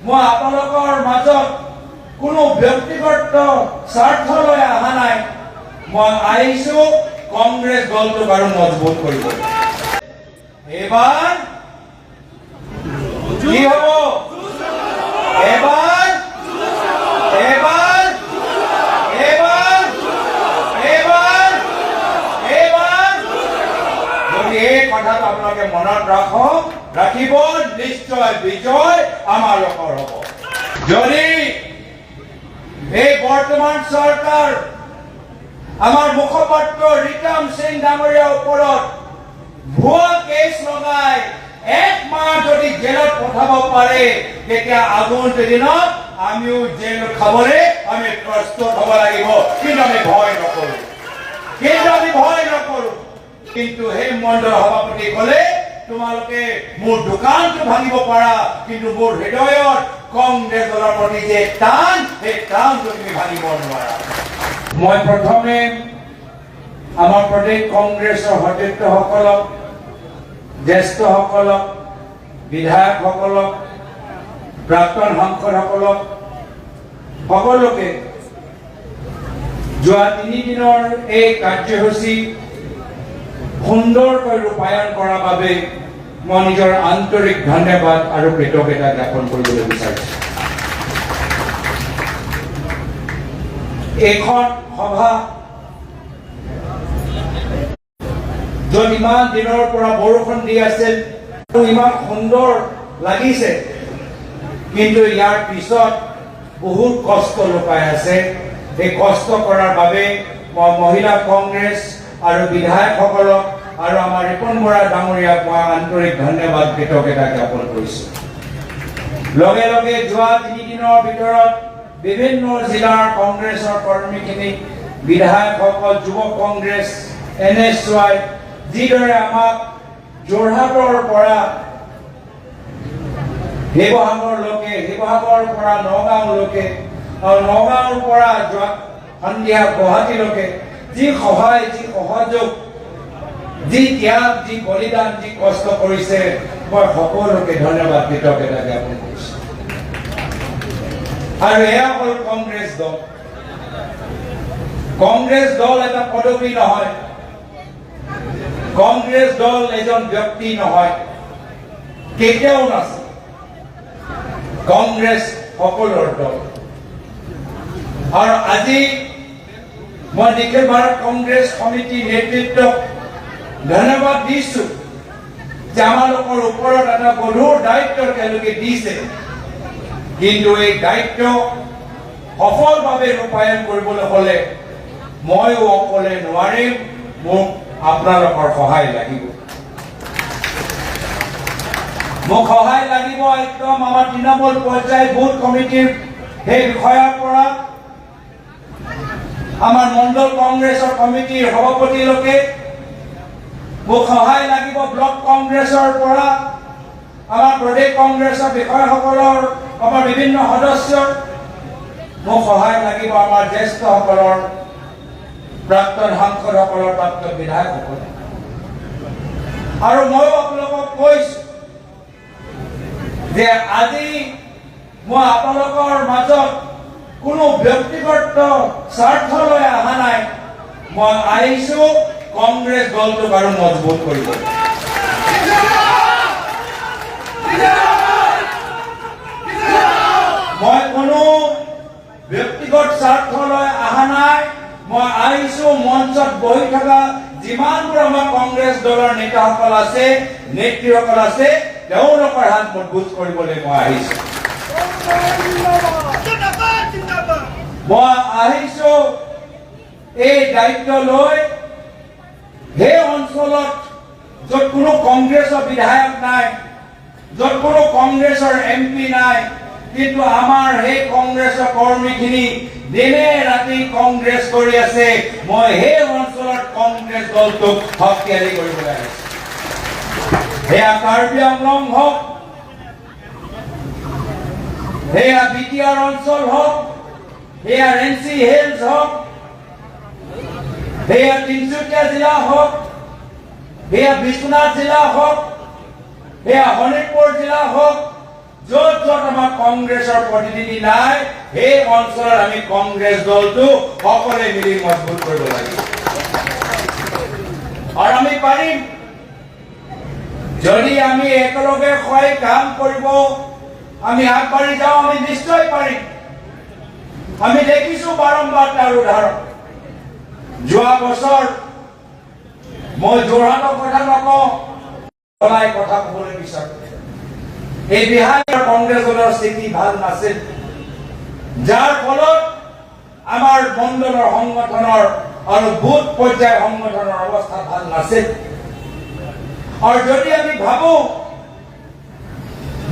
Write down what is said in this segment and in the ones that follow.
মই আপোনালোকৰ মাজত কোনো ব্যক্তিগত স্বাৰ্থ লৈ অহা নাই। মই আহিছো কংগ্ৰেছ দলটোক আৰু মজবুত কৰিব। এবাৰ কি হ'ব? এবাৰ এবাৰ এবাৰ এবাৰ এবাৰ যদি এই কথাটো আপোনালোকে মনত ৰাখিব, নিশ্চয় বিজয় আমাৰ লোকৰ হ'ব। যদি এই বৰ্তমান চৰকাৰ আমাৰ মুখপাত্ৰ ৰিকাম সিং ডাঙৰীয়াৰ ওপৰত ভুৱা কেছ লগাই 1 মাহ যদি জেলত পঠাব পাৰে, তেতিয়া আগন্তুক দিনত আমিও জেল খাবলৈ আমি প্ৰস্তুত হ'ব লাগিব। কিন্তু আমি ভয় নকৰো। কিন্তু সেই মণ্ডল সভাপতি ক'লে তোমালোকে মোৰ দোকানটো ভাঙিব পাৰা, কিন্তু মোৰ হৃদয়ত কংগ্ৰেছ দলৰ প্ৰতি যে টান, সেই টানটো তুমি ভাঙিব নোৱাৰা। মই প্ৰথমে আমাৰ প্ৰদেশ কংগ্ৰেছৰ সতীৰ্থসকলক, জ্যেষ্ঠসকলক, বিধায়কসকলক, প্ৰাক্তন সাংসদসকলক সকলোকে যোৱা 3 দিনৰ এই কাৰ্যসূচী সুন্দৰকৈ ৰূপায়ণ কৰাৰ বাবে মই নিজৰ আন্তৰিক ধন্যবাদ আৰু কৃতজ্ঞতা জ্ঞাপন কৰিবলৈ বিচাৰিছোঁ। এইখন সভা য'ত ইমান দিনৰ পৰা বৰষুণ দি আছিল, ইমান সুন্দৰ লাগিছে, কিন্তু ইয়াৰ পিছত বহুত কষ্ট লুকাই আছে। এই কষ্ট কৰাৰ বাবে মই মহিলা কংগ্ৰেছ আৰু বিধায়কসকলক আৰু আমাৰ ৰিপন বৰা ডাঙৰীয়াক মই আন্তৰিক ধন্যবাদ কৃতজ্ঞতা জ্ঞাপন কৰিছোঁ। লগে লগে যোৱা 3 দিনৰ ভিতৰত বিভিন্ন জিলাৰ কংগ্ৰেছৰ কৰ্মীখিনি, বিধায়কসকল, যুৱ কংগ্ৰেছ, NSY যিদৰে আমাক যোৰহাটৰ পৰা শিৱসাগৰলৈকে, শিৱসাগৰৰ পৰা নগাঁওলৈকে আৰু নগাঁৱৰ পৰা যোৱা সন্ধিয়া গুৱাহাটীলৈকে যি সহায়, যি সহযোগ, যি ত্যাগ, যি বলিদান, যি কষ্ট কৰিছে, মই সকলোকে ধন্যবাদ কৃতজ্ঞতা জ্ঞাপন কৰিছোঁ। আৰু এয়া হ'ল কংগ্ৰেছ দল। কংগ্ৰেছ দল এটা পদবী নহয়, কংগ্ৰেছ দল এজন ব্যক্তি নহয়, কেতিয়াও নাছিল। কংগ্ৰেছ সকলোৰ দল। আৰু আজি মই নিখিল ভাৰত কংগ্ৰেছ সমিতি নেতৃত্বক ধন্যবাদ দিছোঁ যে আমালোকৰ ওপৰত এটা গধুৰ দায়িত্ব তেওঁলোকে দিছে, কিন্তু এই দায়িত্ব সফলভাৱে ৰূপায়ণ কৰিবলৈ হ'লে ময়ো অকলে নোৱাৰিম, মোক আপোনালোকৰ সহায় লাগিব। মোক সহায় লাগিব একদম আমাৰ তৃণমূল পৰ্যায় বুথ কমিটিৰ সেই বিষয়াৰ পৰা আমাৰ মণ্ডল কংগ্ৰেছৰ কমিটিৰ সভাপতিলৈকে, মোক সহায় লাগিব ব্লক কংগ্ৰেছৰ পৰা আমাৰ প্ৰদেশ কংগ্ৰেছৰ বিষয়াসকলৰ, আমাৰ বিভিন্ন সদস্যৰ, মোক সহায় লাগিব আমাৰ জ্যেষ্ঠসকলৰ, প্ৰাক্তন সাংসদসকলৰ, প্ৰাক্তন বিধায়কসকলৰ। আৰু ময়ো আপোনালোকক কৈছোঁ যে আজি মই আপোনালোকৰ মাজত কোনো ব্যক্তিগত স্বাৰ্থ লৈ অহা নাই। মই আহিছো কংগ্ৰেছ দলটোক আৰু মজবুত কৰিব। মই কোনো ব্যক্তিগত স্বাৰ্থ লৈ অহা নাই। মই আহিছো মঞ্চত বহি থকা যিমানবোৰ আমাৰ কংগ্ৰেছ দলৰ নেতাসকল আছে, নেত্ৰীসকল আছে, তেওঁলোকৰ হাত মজবুত কৰিবলৈ মই আহিছো। মই আহিছো এই দায়িত্ব লৈ সেই অঞ্চলত য'ত কোনো কংগ্ৰেছৰ বিধায়ক নাই, য'ত কোনো কংগ্ৰেছৰ MP নাই, কিন্তু আমাৰ সেই কংগ্ৰেছৰ কৰ্মীখিনি দিনে ৰাতি কংগ্ৰেছ কৰি আছে। মই সেই অঞ্চলত কংগ্ৰেছ দলটোক শক্তিশালী কৰিবলৈ আহিছো। সেয়া কাৰ্বি আংলং হওক, সেয়া বিটিআৰ অঞ্চল হওক, সেয়া ৰেঞ্চি হিলছ হওক, সেয়া তিনিচুকীয়া জিলা হওক, সেয়া বিশ্বনাথ জিলা হওক, সেয়া শোণিতপুৰ জিলা হওক, য'ত য'ত আমাৰ কংগ্ৰেছৰ প্ৰতিনিধি নাই সেই অঞ্চলত আমি কংগ্ৰেছ দলটো সকলোৱে মিলি মজবুত কৰিব লাগিব আৰু আমি পাৰিম যদি আমি একেলগে হৈ কাম কৰিব আমি আগবাঢ়ি যাওঁ আমি নিশ্চয় পাৰিম আমি দেখিছো বাৰম্বাৰ তাৰ উদাহৰণ যোৱা বছৰ মই যোৰহাটৰ কথা নকওঁ সদায় কথা ক'বলৈ বিচাৰোঁ এই বিহাৰৰ কংগ্ৰেছ দলৰ স্থিতি ভাল নাছিল যাৰ ফলত আমাৰ মণ্ডলৰ সংগঠনৰ আৰু বুথ পৰ্যায়ৰ সংগঠনৰ অৱস্থা ভাল নাছিল আৰু যদি আমি ভাবো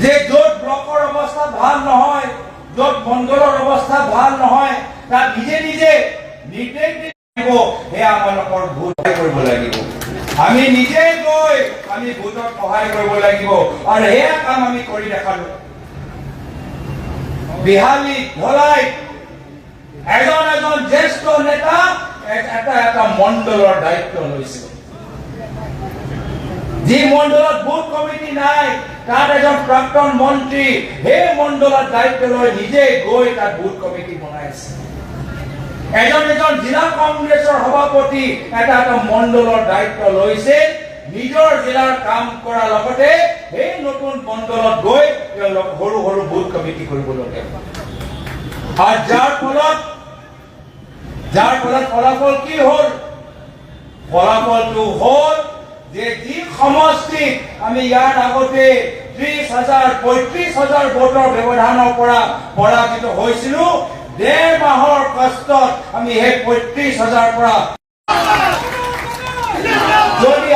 যে য'ত ব্লকৰ অৱস্থা ভাল নহয় য'ত মণ্ডলৰ অৱস্থা ভাল নহয় তাত নিজে নিজে নিৰ্দেশ দিব সেয়া আমালোকৰ ভোট কৰিব লাগিব আমি নিজে গৈ আমি ভোটত সহায় কৰিব লাগিব আৰু সেয়া কাম আমি কৰি দেখালো বিহালী ধলাই এজন এজন জ্যেষ্ঠ নেতা এটা মণ্ডলৰ দায়িত্ব লৈছিল যি মণ্ডলত বুথ কমিটি নাই তাত এজন প্ৰাক্তন মন্ত্ৰী সেই মণ্ডলত দায়িত্ব লৈ নিজে গৈ তাত বুথ কমিটি বনাইছে এজন এজন জিলা কংগ্ৰেছৰ সভাপতি এটা মণ্ডলৰ দায়িত্ব লৈছে নিজৰ জিলাৰ কাম কৰাৰ লগতে সেই নতুন মণ্ডলত গৈ তেওঁলোক সৰু সৰু বুথ কমিটি কৰিবলগীয়া আৰু যাৰ ফলত ফলাফল কি হ'ল ফলাফলটো হ'ল যে যি সমষ্টিত আমি ইয়াৰ আগতে ৩০,০০০ ভোটৰ ব্যৱধানৰ পৰা পৰাজিত হৈছিলো ১.৫ মাহৰ কষ্টত আমি সেই ৩৫,০০০ পৰা যদি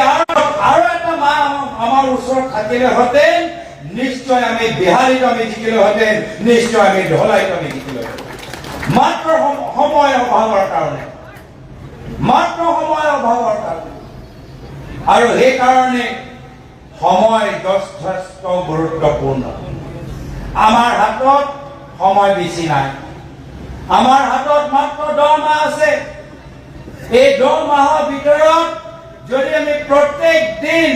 আৰু এটা মাহ আমাৰ ওচৰত থাকিলেহেঁতেন নিশ্চয় আমি বিহাৰীত আমি জিকিলোহেঁতেন নিশ্চয় আমি ধলাইত আমি জিকিলোহেঁতেন মাত্ৰ সময় অভাৱৰ কাৰণে আৰু সেইকাৰণে সময় যথেষ্ট গুৰুত্বপূৰ্ণ আমাৰ হাতত সময় বেছি নাই আমাৰ হাতত মাত্ৰ 10 মাহ আছে এই 10 মাহৰ ভিতৰত যদি আমি প্ৰত্যেক দিন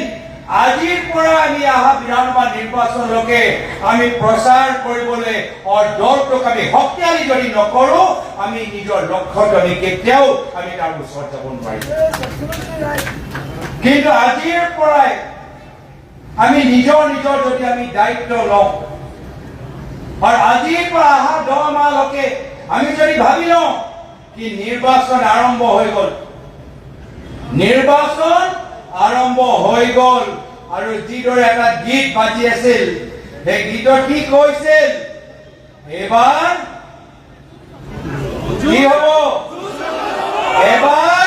আজিৰ পৰা আমি অহা বিধানসভা নিৰ্বাচনলৈকে আমি প্ৰচাৰ কৰিবলৈ আৰু দলটোক আমি শক্তিশালী যদি নকৰো আমি নিজৰ লক্ষ্যত আমি কেতিয়াও আমি তাৰ ওচৰত যাব নোৱাৰিম কিন্তু আজিৰ পৰাই আমি নিজৰ যদি আমি দায়িত্ব লওঁ আৰু আজিৰ পৰা অহা 10 মাহলৈকে আমি যদি ভাবি লওঁ কি নিৰ্বাচন আৰম্ভ হৈ গ'ল আৰু যিদৰে এটা গীত বাজি আছিল সেই গীতত কি কৈছিল এবাৰ কি হ'ব এবাৰ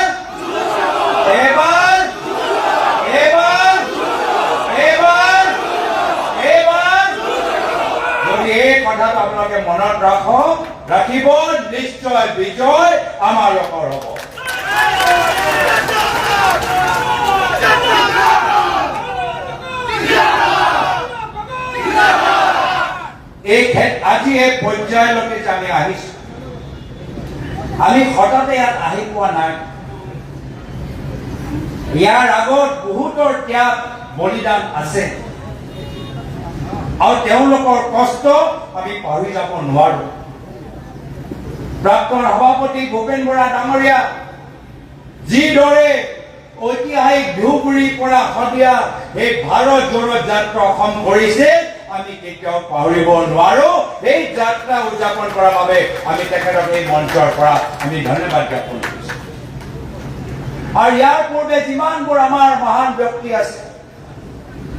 যদি এই কথাটো আপোনালোকে মনত ৰাখিব নিশ্চয় বিজয় আমাৰ লোকৰ হ'ব আজি এই পৰ্যায়লৈকে যে আমি আহিছো আমি হঠাতে ইয়াত আহি পোৱা নাই ইয়াৰ আগত বহুতৰ ত্যাগ বলিদান আছে আৰু তেওঁলোকৰ কষ্ট আমি পাহৰি যাব নোৱাৰো প্ৰাক্তন সভাপতি ভূপেন বৰা ডাঙৰীয়া যিদৰে ঐতিহাসিক ধুবুৰীৰ পৰা শদিয়া এই ভাৰত জোড়ো যাত্ৰা অসম কৰিছে আমি কেতিয়াও পাহৰিব নোৱাৰো এই যাত্ৰা উদযাপন কৰাৰ বাবে আমি তেখেতক এই মঞ্চৰ পৰা আমি ধন্যবাদ জ্ঞাপন কৰিছো আৰু ইয়াৰ পূৰ্বে যিমানবোৰ আমাৰ মহান ব্যক্তি আছে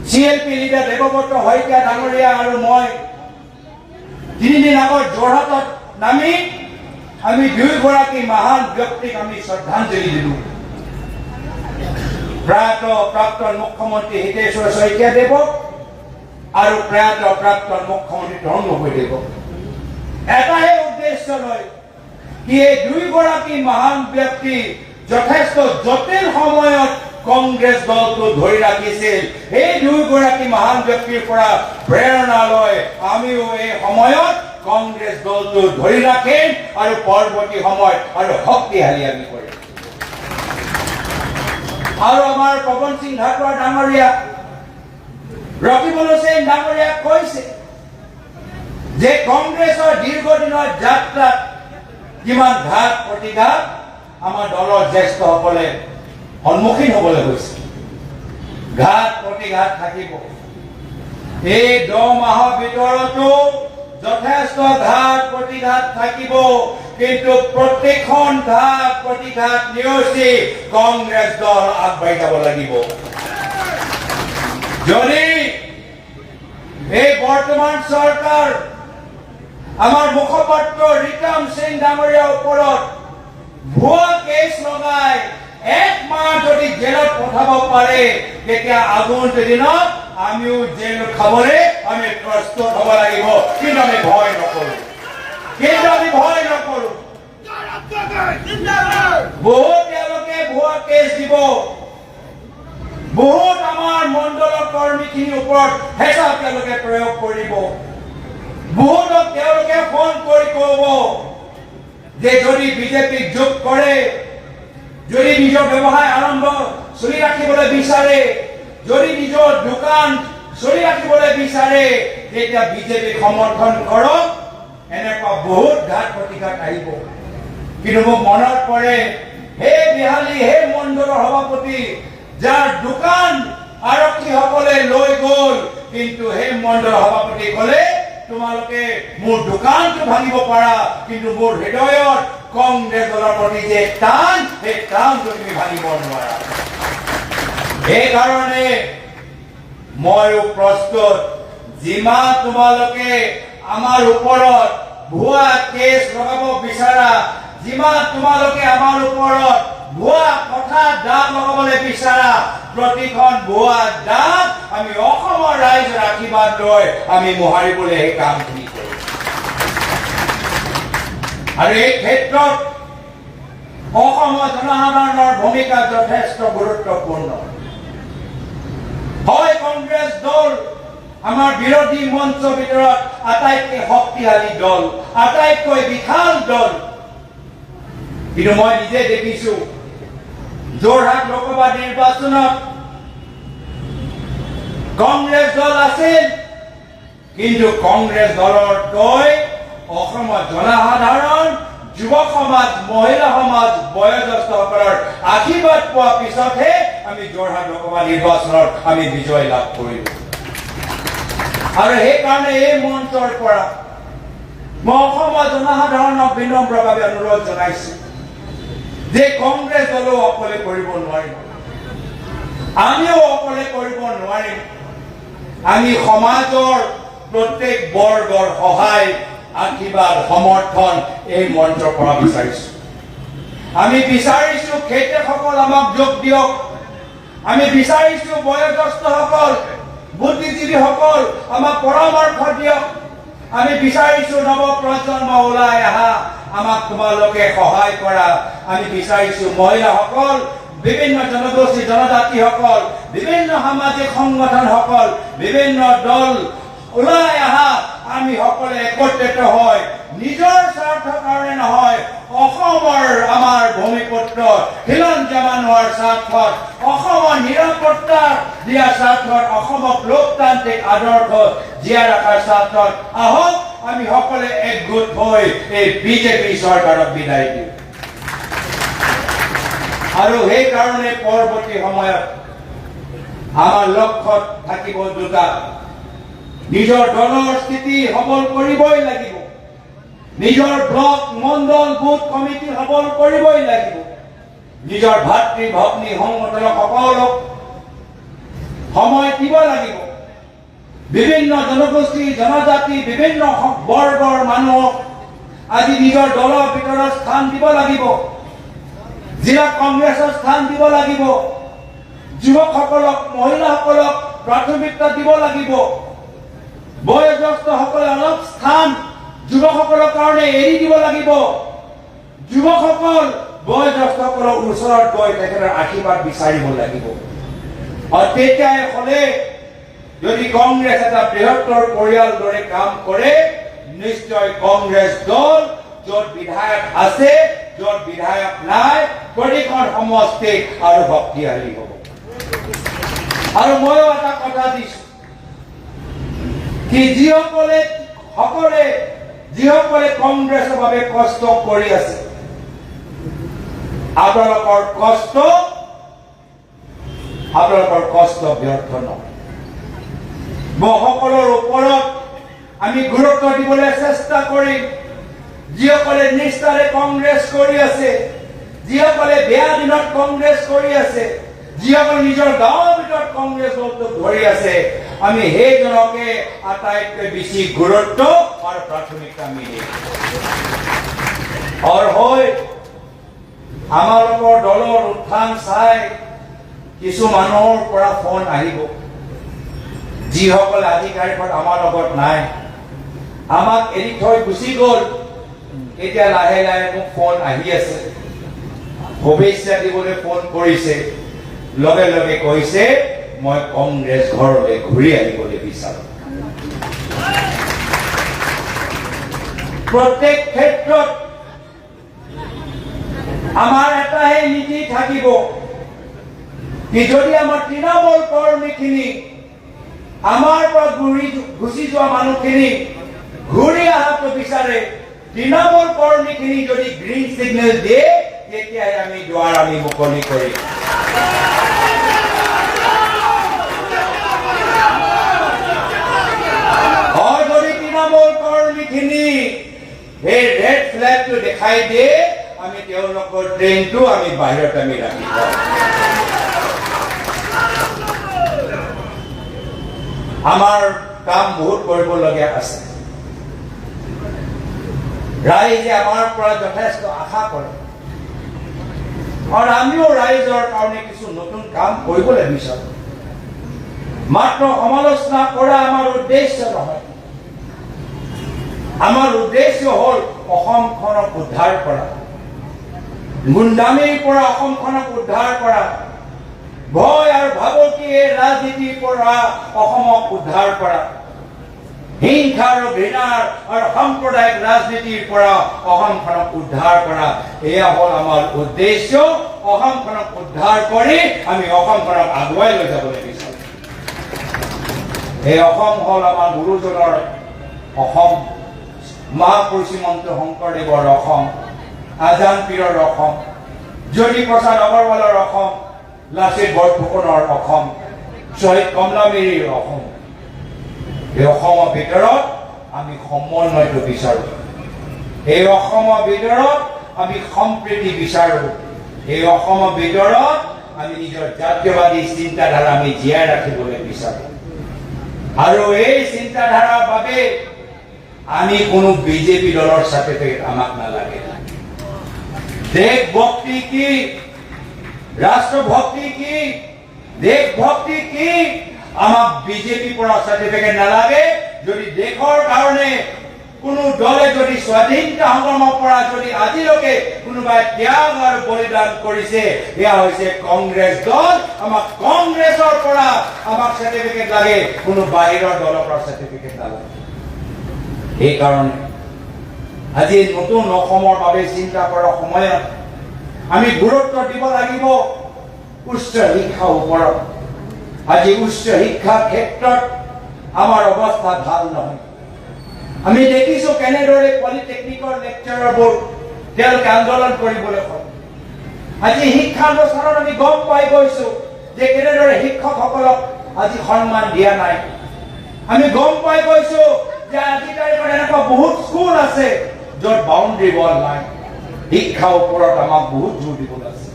CLP লিডাৰ দেৱব্ৰত শইকীয়া ডাঙৰীয়া আৰু মই 3 দিন আগত যোৰহাটত নামি আমি দুয়োগৰাকী মহান ব্যক্তিক আমি শ্ৰদ্ধাঞ্জলি দিলো প্ৰয়াত প্ৰাক্তন মুখ্যমন্ত্ৰী হিতেশ্বৰ শইকীয়া দেৱক আৰু প্ৰয়াত প্ৰাক্তন মুখ্যমন্ত্ৰী তৰুণ গগৈ দেৱক এটাহে উদ্দেশ্য লয় কি এই দুয়োগৰাকী মহান ব্যক্তি যথেষ্ট জটিল সময়ত কংগ্ৰেছ দলটো ধৰি ৰাখিছিল এই দুয়োগৰাকী মহান ব্যক্তিৰ পৰা প্ৰেৰণা লৈ আমিও এই সময়ত কংগ্ৰেছ দলটো ধৰি ৰাখিম আৰু পৰৱৰ্তী সময়ত আৰু শক্তিশালী আমি কৰিম আৰু আমাৰ পৱন সিং ধানোৱা ডাঙৰীয়া ৰকিবুল হুছেইন ডাঙৰীয়া কৈছে যে কংগ্ৰেছৰ দীৰ্ঘদিনৰ যাত্ৰাত কিমান ঘাত প্ৰতিঘাত আমাৰ দলৰ জ্যেষ্ঠসকলে সন্মুখীন হ'বলৈ গৈছে। ঘাত প্ৰতিঘাত থাকিব। এই 10 মাহৰ ভিতৰতো যথেষ্ট ঘাত প্ৰতিঘাত থাকিব, কিন্তু প্ৰত্যেকখন ঘাত প্ৰতিঘাত নেওচি কংগ্ৰেছ দল আগবাঢ়ি যাব লাগিব। যদি এই বৰ্তমান চৰকাৰ আমাৰ মুখপাত্ৰ ৰিকাম সিং ডাঙৰীয়াৰ ওপৰত ভুৱা কেছ লগাই 1 মাহ যদি জেলত পঠাব পাৰে, তেতিয়া আগন্তুক দিনত আমিও জেল খাবলৈ আমি প্ৰস্তুত হ'ব লাগিব। কিন্তু আমি ভয় নকৰোঁ। বহুত তেওঁলোকে ভুৱা কেছ দিব, বহুত আমাৰ মণ্ডলৰ কৰ্মীখিনিৰ ওপৰত হেঁচা তেওঁলোকে প্ৰয়োগ কৰিব, বহুতক তেওঁলোকে ফোন কৰি ক'ব যে যদি বিজেপিক যোগ কৰে, যদি নিজৰ ব্যৱসায় আৰম্ভ চলি ৰাখিবলৈ বিচাৰে, যদি নিজৰ দোকান চলি ৰাখিবলৈ বিচাৰে, তেতিয়া বিজেপিক সমৰ্থন কৰক। এনেকুৱা বহুত ঘাত প্ৰতিঘাত আহিব। কিন্তু মোক মনত পৰে, হে বিহালী, হে মণ্ডলৰ সভাপতি, যাৰ দোকান আৰক্ষীসকলে লৈ গ'ল, কিন্তু সেই মণ্ডলৰ সভাপতি ক'লে তোমালোকে মোৰ দোকানটো ভাঙিব পাৰা, কিন্তু মোৰ হৃদয়ত কংগ্ৰেছ দলৰ প্ৰতি যে টান, সেই টানটো তুমি ভাঙিব নোৱাৰা। সেইকাৰণে ময়ো প্ৰস্তুত, যিমান তোমালোকে আমাৰ ওপৰত ভুৱা কেছ লগাব বিচাৰা, যিমান তোমালোকে আমাৰ ওপৰত ভুৱা কথা দাগ লগাবলৈ বিচাৰা, প্ৰতিখন ভুৱা দাগ আমি অসমৰ ৰাইজৰ আশীৰ্বাদ লৈ আমি মোহাৰিবলৈ সেই কামখিনি কৰিম। আৰু এই ক্ষেত্ৰত অসমৰ জনসাধাৰণৰ ভূমিকা যথেষ্ট গুৰুত্বপূৰ্ণ। হয়, কংগ্ৰেছ দল আমাৰ বিৰোধী মঞ্চৰ ভিতৰত আটাইতকৈ শক্তিশালী দল, আটাইতকৈ বিশাল দল। কিন্তু মই নিজে দেখিছো, যোৰহাট লোকসভা নিৰ্বাচনত কংগ্ৰেছ দল আছিল, কিন্তু কংগ্ৰেছ দলতকৈ অসমৰ জনসাধাৰণ, যুৱ সমাজ, মহিলা সমাজ, বয়োজ্যেষ্ঠসকলৰ আশীৰ্বাদ পোৱাৰ পিছতহে আমি যোৰহাট লোকসভা নিৰ্বাচনত আমি বিজয় লাভ কৰিলো। আৰু সেইকাৰণে এই মঞ্চৰ পৰা মই অসমৰ জনসাধাৰণক বিনম্ৰভাৱে অনুৰোধ জনাইছো যে কংগ্ৰেছ দলেও অকলে কৰিব নোৱাৰিব, আমিও অকলে কৰিব নোৱাৰিম। আমি সমাজৰ প্ৰত্যেক বৰ্গৰ সহায়, আশীৰ্বাদ, সমৰ্থন এই মঞ্চৰ পৰা বিচাৰিছো। আমি বিচাৰিছো খেতিয়কসকল আমাক যোগ দিয়ক, আমি বিচাৰিছো বয়োজ্যেষ্ঠসকল, বুদ্ধিজীৱীসকল আমাক পৰামৰ্শ দিয়ক, আমি বিচাৰিছো নৱ প্ৰজন্ম ওলাই আহা, আমাক তোমালোকে সহায় কৰা। আমি বিচাৰিছো মহিলাসকল, বিভিন্ন জনগোষ্ঠী জনজাতিসকল, বিভিন্ন সামাজিক সংগঠনসকল, বিভিন্ন দল ওলাই আহা। আমি সকলোৱে একত্ৰিত হৈ নিজৰ স্বাৰ্থৰ কাৰণে নহয়, অসমৰ আমাৰ ভূমিপুত্ৰ খিলঞ্জীয়া মানুহৰ স্বাৰ্থত, অসমৰ নিৰাপত্তা দিয়া স্বাৰ্থত, অসমক লোকতান্ত্ৰিক আদৰ্শ জীয়াই ৰখাৰ স্বাৰ্থত আহক আমি সকলোৱে একগোট হৈ এই বিজেপি চৰকাৰক বিদায় দিওঁ। আৰু সেইকাৰণে পৰৱৰ্তী সময়ত আমাৰ লক্ষ্য থাকিব দুটা। নিজৰ দলৰ স্থিতি সবল কৰিবই লাগিব, নিজৰ ব্লক, মণ্ডল, বুথ কমিটি সবল কৰিবই লাগিব, নিজৰ ভাতৃ ভগ্নী সংগঠনক সকলক সময় দিব লাগিব, বিভিন্ন জনগোষ্ঠী জনজাতি বিভিন্ন বৰ্গৰ মানুহক আজি নিজৰ দলৰ ভিতৰত স্থান দিব লাগিব, জিলা কংগ্ৰেছৰ স্থান দিব লাগিব, যুৱকসকলক, মহিলাসকলক প্ৰাথমিকতা দিব লাগিব, বয়োজ্যেষ্ঠসকলে অলপ স্থান যুৱকসকলৰ কাৰণে এৰি দিব লাগিব, যুৱকসকল বয়োজ্যেষ্ঠসকলৰ ওচৰত গৈ তেখেতৰ আশীৰ্বাদ বিচাৰিব লাগিব। আৰু তেতিয়াই হ'লে যদি কংগ্ৰেছ এটা বৃহত্তৰ পৰিয়াল দৰে কাম কৰে, নিশ্চয় কংগ্ৰেছ দল য'ত বিধায়ক আছে, য'ত বিধায়ক নাই, প্ৰতিখন সমষ্টিত আৰু শক্তিশালী হ'ব। আৰু ময়ো এটা কথা দিছো, কি যিসকলে সকলে যিসকলে কংগ্ৰেছৰ বাবে কষ্ট কৰি আছে আপোনালোকৰ কষ্ট ব্যৰ্থ নহয় মই সকলৰ ওপৰত আমি গুৰুত্ব দিবলৈ চেষ্টা কৰিম যিসকলে নিষ্ঠাৰে কংগ্ৰেছ কৰি আছে যিসকলে বেয়া দিনত কংগ্ৰেছ কৰি আছে যিসকলে নিজৰ গাঁৱৰ ভিতৰত কংগ্ৰেছ দলটোক ধৰি আছে আমি সেইজনকে আটাইতকৈ বেছি গুৰুত্ব আৰু প্ৰাথমিকতা আমি দিম আৰু হয় আমালোকৰ দলৰ উত্থান চাই কিছু মানুহৰ পৰা ফোন আহিব যিসকলে আধিকাৰিকত আমাৰ লগত নাই আমাক এৰি থৈ গুচি গ'ল এতিয়া লাহে লাহে মোক ফোন আহি আছে শুভেচ্ছা দিবলৈ ফোন কৰিছে লগে লগে কৈছে মই কংগ্ৰেছ ঘৰলৈ ঘূৰি আহিবলৈ বিচাৰোঁ প্ৰত্যেক ক্ষেত্ৰত আমাৰ এটাই নীতি থাকিব কি যদি আমাৰ তৃণমূল কৰ্মীখিনি আমাৰ পৰা গুচি যোৱা মানুহখিনি ঘূৰি অহাটো বিচাৰে তৃণমূল কৰ্মীখিনি যদি গ্ৰীণ সিগনেল দিয়ে তেতিয়াই আমি দুৱাৰ আমি মুকলি কৰিম যদি তৃণমূল কৰ্মীখিনি এই ৰেড ফ্লেগটো দেখাই দিয়ে আমি তেওঁলোকৰ ট্ৰেইনটো আমি বাহিৰত আমি ৰাখি থওঁ আমাৰ কাম বহুত কৰিবলগীয়া আছে ৰাইজে আমাৰ পৰা যথেষ্ট আশা কৰে আৰু আমিও ৰাইজৰ কাৰণে কিছু নতুন কাম কৰিবলৈ বিচাৰোঁ মাত্ৰ সমালোচনা কৰা আমাৰ উদ্দেশ্য নহয় আমাৰ উদ্দেশ্য হ'ল অসমখনক উদ্ধাৰ কৰা গুণ্ডামীৰ পৰা অসমখনক উদ্ধাৰ কৰা ভয় আৰু ভাবুকিৰ ৰাজনীতিৰ পৰা অসমক উদ্ধাৰ কৰা হিংসা আৰু ঘৃণাৰ আৰু সাম্প্ৰদায়িক ৰাজনীতিৰ পৰা অসমখনক উদ্ধাৰ কৰা এয়া হ'ল আমাৰ উদ্দেশ্য অসমখনক উদ্ধাৰ কৰি আমি অসমখনক আগুৱাই লৈ যাবলৈ বিচাৰোঁ এই অসম হ'ল আমাৰ গুৰুজনৰ অসম মহাপুৰুষ শ্ৰীমন্ত শংকৰদেৱৰ অসম আজান পীৰৰ অসম জ্যোতি প্ৰসাদ আগৰৱালৰ অসম লাচিত বৰফুকনৰ অসম শ্বহীদ কমলাবাৰীৰ অসম এই অসমৰ ভিতৰত আমি সমন্বয়টো বিচাৰোঁ এই অসমৰ ভিতৰত আমি সম্প্ৰীতি বিচাৰোঁ এই অসমৰ ভিতৰত আমি নিজৰ জাতীয়বাদী চিন্তাধাৰা আমি জীয়াই ৰাখিবলৈ বিচাৰোঁ আৰু এই চিন্তাধাৰাৰ বাবে আমি কোনো বিজেপি দলৰ চাৰ্টিফিকেট আমাক নালাগে দেশভক্তি কি ৰাষ্ট্ৰভক্তি কি দেশভক্তি কি আমাক বিজেপি পৰা চাৰ্টিফিকেট নালাগে যদি দেশৰ কাৰণে কোনো দলে যদি স্বাধীনতা সংগ্ৰামৰ পৰা যদি আজিলৈকে কোনোবাই ত্যাগ আৰু বলিদান কৰিছে এয়া হৈছে কংগ্ৰেছ দল আমাক কংগ্ৰেছৰ পৰা আমাক চাৰ্টিফিকেট লাগে কোনো বাহিৰৰ দলৰ পৰা চাৰ্টিফিকেট নালাগে সেইকাৰণে আজি নতুন অসমৰ বাবে চিন্তা কৰাৰ সময়ত আমি গুৰুত্ব দিব লাগিব উচ্চ শিক্ষাৰ ওপৰত আজি উচ্চ শিক্ষাৰ ক্ষেত্ৰত আমাৰ অৱস্থা ভাল নহয় আমি দেখিছো কেনেদৰে পলিটেকনিকৰ লেকচাৰবোৰ তেওঁলোকে আন্দোলন কৰিবলৈ কয় আজি শিক্ষানুষ্ঠানত আমি গম পাই গৈছো যে কেনেদৰে শিক্ষকসকলক আজি সন্মান দিয়া নাই আমি গম পাই গৈছো যে আজি তাৰিখত এনেকুৱা বহুত স্কুল আছে য'ত বাউণ্ডাৰী ৱাল নাই শিক্ষাৰ ওপৰত আমাক বহুত জোৰ দিবলৈ আছে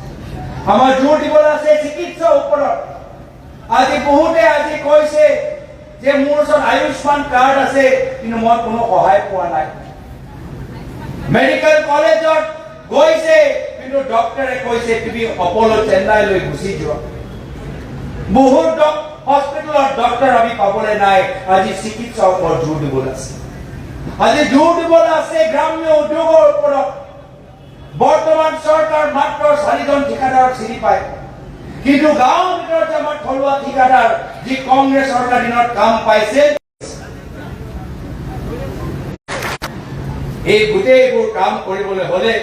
আমাৰ জোৰ দিবলৈ আছে চিকিৎসাৰ ওপৰত আজি বহুতে আজি কৈছে যে মোৰ ওচৰত আয়ুষ্মান কাৰ্ড আছে কিন্তু মই কোনো সহায় পোৱা নাই মেডিকেল কলেজত গৈছে কিন্তু ডক্টৰে কৈছে তুমি অপলো চেন্নাইলৈ গুচি যোৱা বহুত হস্পিটেলত ডক্টৰ আমি পাবলৈ নাই আজি চিকিৎসাৰ ওপৰত জোৰ দিবলৈ আছে আজি জোৰ দিবলৈ আছে গ্ৰাম্য উদ্যোগৰ ওপৰত বৰ্তমান চৰকাৰ মাত্ৰ 4জন ঠিকাদাৰক চিনি পায় কিন্তু গাঁৱৰ ভিতৰত আমাৰ থলুৱা ঠিকাদাৰ যি কংগ্ৰেছ চৰকাৰ দিনত কাম পাইছে এই গোটেইবোৰ কাম কৰিবলৈ হলে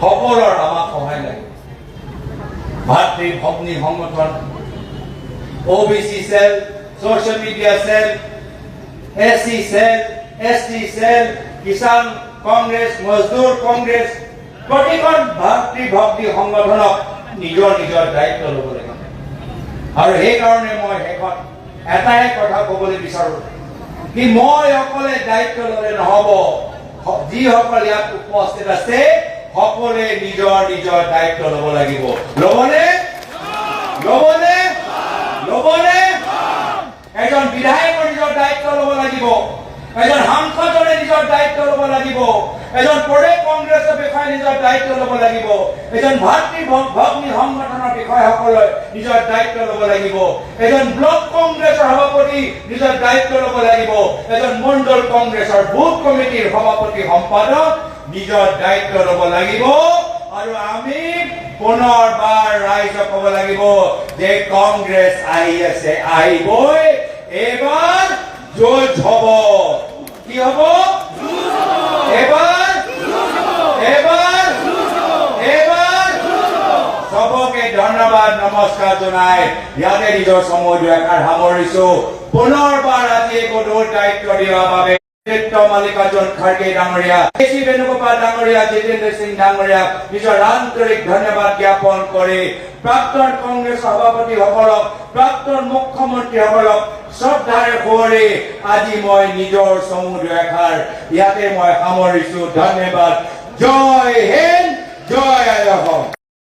সকলৰ আমাক সহায় লাগে ভাতৃ ভগ্নী সংগঠন OBC cell social media cell SC cell, ST cell, Kisan Congress, Mazdoor Congress, প্ৰতিখন ভাতৃভক্তি সংগঠনক নিজৰ নিজৰ দায়িত্ব ল'ব লাগিব। আৰু সেইকাৰণে মই শেষত এটাই কথা ক'বলৈ বিচাৰো কি মই অকলে দায়িত্ব ল'লে নহ'ব, যিসকল ইয়াত উপস্থিত আছে সকলোৱে নিজৰ নিজৰ দায়িত্ব ল'ব লাগিব। ল'বনে? ল'বনে? ল'বনে? এজন বিধায়কৰ নিজৰ দায়িত্ব ল'ব লাগিব, এজন সাংসদৰে নিজৰ দায়িত্ব ল'ব লাগিব, এজন প্ৰদেশ কংগ্ৰেছৰ বিষয়ে নিজৰ দায়িত্ব ল'ব লাগিব, এজন ভাতৃভগ্নী সংগঠনৰ বিষয়াসকলে নিজৰ দায়িত্ব ল'ব লাগিব, এজন ব্লক কংগ্ৰেছৰ সভাপতি নিজৰ দায়িত্ব ল'ব লাগিব, এজন মণ্ডল কংগ্ৰেছৰ বুথ কমিটিৰ সভাপতি সম্পাদক নিজৰ দায়িত্ব ল'ব লাগিব। আৰু আমি পুনৰবাৰ ৰাইজক ক'ব লাগিব যে কংগ্ৰেছ আহি আছে, আহিবই, এইবাৰ যুঁজ হ'ব। কি হ'ব? এবাৰ সবকে ধন্যবাদ নমস্কাৰ জনাই ইয়াতে নিজৰ সময় দুআষাৰ সামৰিছো। পুনৰবাৰ আজি গধুৰ দায়িত্ব দিয়াৰ বাবে মল্লিকাৰ্জুন খাৰ্গে ডাঙৰীয়া, কেচি বেণুগোপাল ডাঙৰীয়া, জিতেন্দ্ৰ সিং ডাঙৰীয়া নিজৰ আন্তৰিক ধন্যবাদ জ্ঞাপন কৰি প্ৰাক্তন কংগ্ৰেছ সভাপতিসকলক, প্ৰাক্তন মুখ্যমন্ত্ৰীসকলক শ্ৰদ্ধাৰে সুঁৱৰি আজি মই নিজৰ চমু দুআষাৰ ইয়াতে মই সামৰিছো। ধন্যবাদ। জয় হিন্দ, জয় অসম।